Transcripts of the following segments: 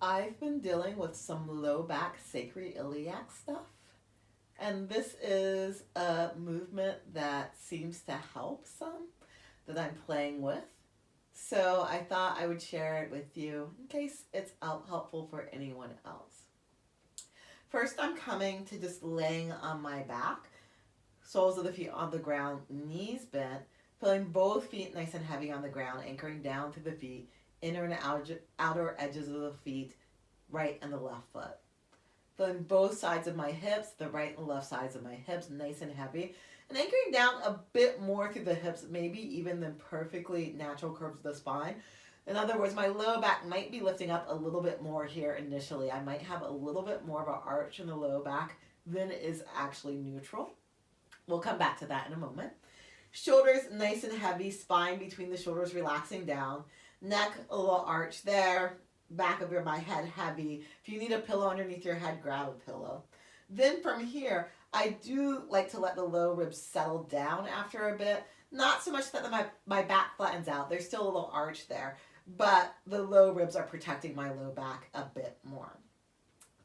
I've been dealing with some low back sacroiliac stuff, and this is a movement that seems to help some that I'm playing with. So I thought I would share it with you in case it's helpful for anyone else. First, I'm coming to just laying on my back, soles of the feet on the ground, knees bent, feeling both feet nice and heavy on the ground, anchoring down through the feet, inner and outer edges of the feet, right and the left foot. Feeling both sides of my hips, the right and left sides of my hips, nice and heavy, and anchoring down a bit more through the hips, maybe even the perfectly natural curves of the spine. In other words, my low back might be lifting up a little bit more here initially. I might have a little bit more of an arch in the low back than is actually neutral. We'll come back to that in a moment. Shoulders nice and heavy, spine between the shoulders relaxing down, neck a little arch there, back of my head heavy. If you need a pillow underneath your head, grab a pillow. Then from here, I do like to let the low ribs settle down after a bit. Not so much that my back flattens out. There's still a little arch there, but the low ribs are protecting my low back a bit more.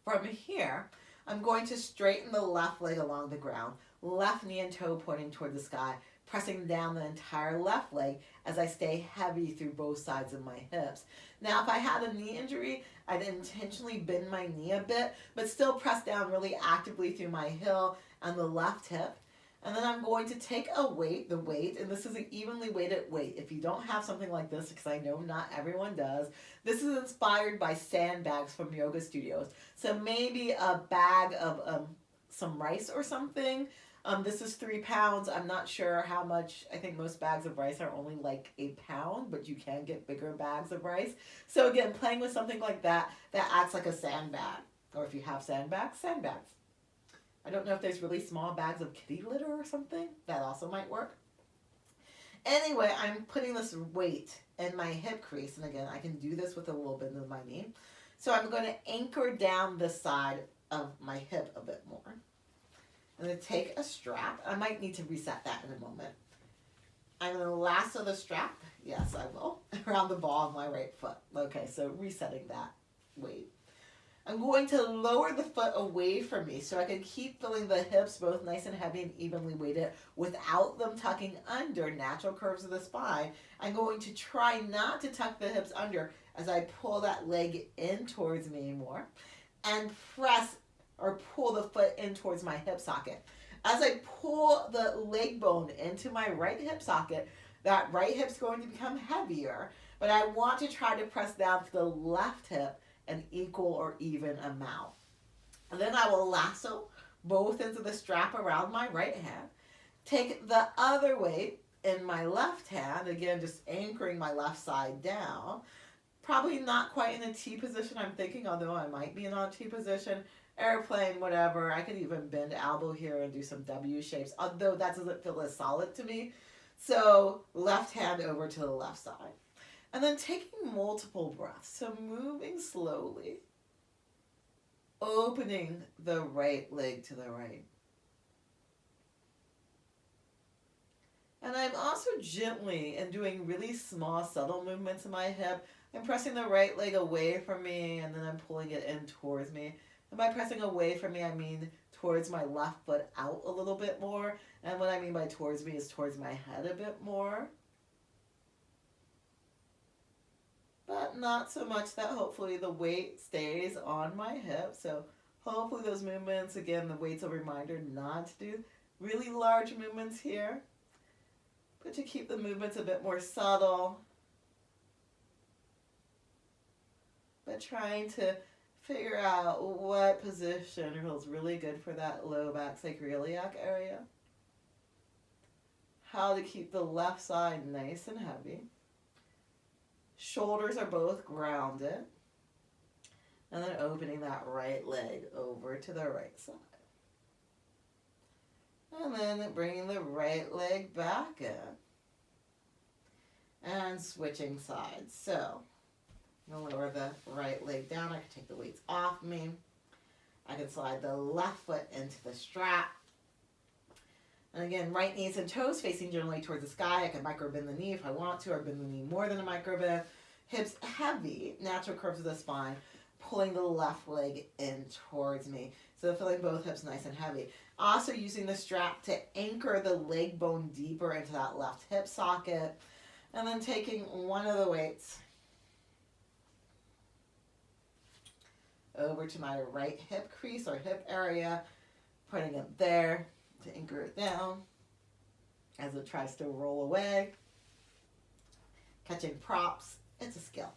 From here, I'm going to straighten the left leg along the ground, left knee and toe pointing toward the sky, pressing down the entire left leg as I stay heavy through both sides of my hips. Now, if I had a knee injury, I'd intentionally bend my knee a bit, but still press down really actively through my heel and the left hip. And then I'm going to take a weight, and this is an evenly weighted weight. If you don't have something like this, because I know not everyone does, this is inspired by sandbags from yoga studios. So maybe a bag of some rice or something. This is 3 pounds. I'm not sure how much. I think most bags of rice are only like a pound, but you can get bigger bags of rice. So again, playing with something like that acts like a sandbag. Or if you have sandbags, sandbags. I don't know if there's really small bags of kitty litter or something. That also might work. Anyway, I'm putting this weight in my hip crease. And again, I can do this with a little bit of my knee. So I'm going to anchor down this side of my hip a bit more. I'm going to take a strap. I might need to reset that in a moment. I'm going to lasso the strap. Yes, I will. Around the ball of my right foot. Okay, so resetting that weight. I'm going to lower the foot away from me so I can keep feeling the hips both nice and heavy and evenly weighted without them tucking under natural curves of the spine. I'm going to try not to tuck the hips under as I pull that leg in towards me more and press or pull the foot in towards my hip socket. As I pull the leg bone into my right hip socket, that right hip's going to become heavier, but I want to try to press down to the left hip an equal or even amount. And then I will lasso both ends of the strap around my right hand, take the other weight in my left hand, again just anchoring my left side down, probably not quite in a T position I'm thinking, although I might be in a T position, airplane, whatever. I could even bend elbow here and do some W shapes, although that doesn't feel as solid to me. So left hand over to the left side. And then taking multiple breaths, so moving slowly, opening the right leg to the right. And I'm also gently and doing really small, subtle movements in my hip. I'm pressing the right leg away from me, and then I'm pulling it in towards me. And by pressing away from me, I mean towards my left foot out a little bit more. And what I mean by towards me is towards my head a bit more. But not so much that hopefully the weight stays on my hip. So hopefully those movements, again, the weight's a reminder not to do really large movements here, but to keep the movements a bit more subtle, but trying to figure out what position feels really good for that low back sacroiliac area. How to keep the left side nice and heavy. Shoulders are both grounded. And then opening that right leg over to the right side. And then bringing the right leg back in. And switching sides. So, I'm going to lower the right leg down. I can take the weights off me. I can slide the left foot into the strap. And again, right knees and toes facing generally towards the sky. I can micro bend the knee if I want to, or bend the knee more than a micro bend. Hips heavy, natural curves of the spine. pulling the left leg in towards me. So feeling both hips nice and heavy. Also using the strap to anchor the leg bone deeper into that left hip socket. And then taking one of the weights over to my right hip crease or hip area, putting it there to anchor it down as it tries to roll away. Catching props, it's a skill.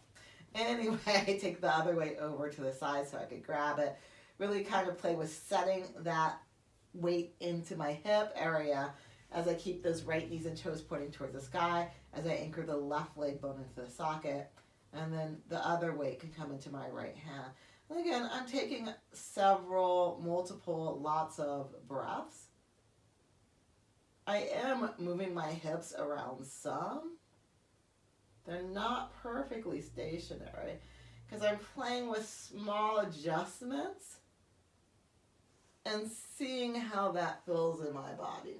Anyway, I take the other weight over to the side so I could grab it. Really kind of play with setting that weight into my hip area as I keep those right knees and toes pointing towards the sky, as I anchor the left leg bone into the socket, and then the other weight can come into my right hand. And again, I'm taking lots of breaths. I am moving my hips around some. They're not perfectly stationary because I'm playing with small adjustments and seeing how that feels in my body.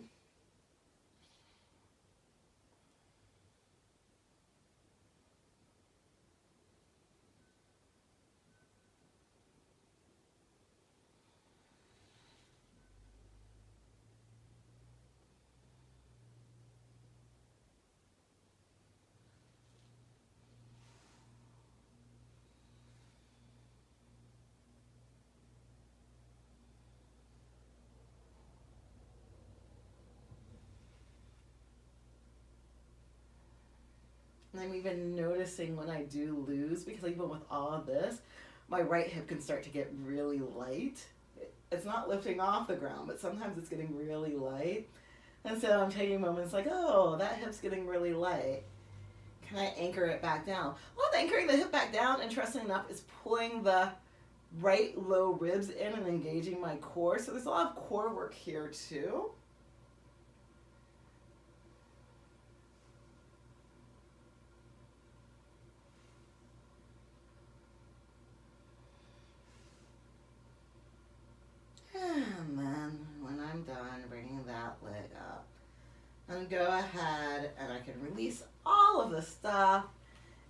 And I'm even noticing when I do lose, because even with all of this, my right hip can start to get really light. It's not lifting off the ground, but sometimes it's getting really light. And so I'm taking moments like, oh, that hip's getting really light. Can I anchor it back down? Well, anchoring the hip back down, interesting enough, is pulling the right low ribs in and engaging my core. So there's a lot of core work here too. And then when I'm done bringing that leg up, and go ahead and I can release all of the stuff.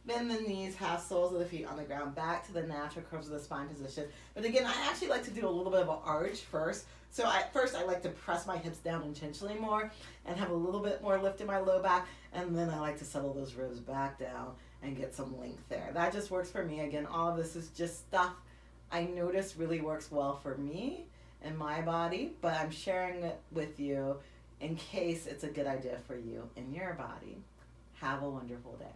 Bend the knees, half soles of the feet on the ground, back to the natural curves of the spine position. But again, I actually like to do a little bit of an arch first. So first I like to press my hips down intentionally more and have a little bit more lift in my low back. And then I like to settle those ribs back down and get some length there. That just works for me. Again, all of this is just stuff I notice really works well for me and my body, but I'm sharing it with you in case it's a good idea for you in your body. Have a wonderful day.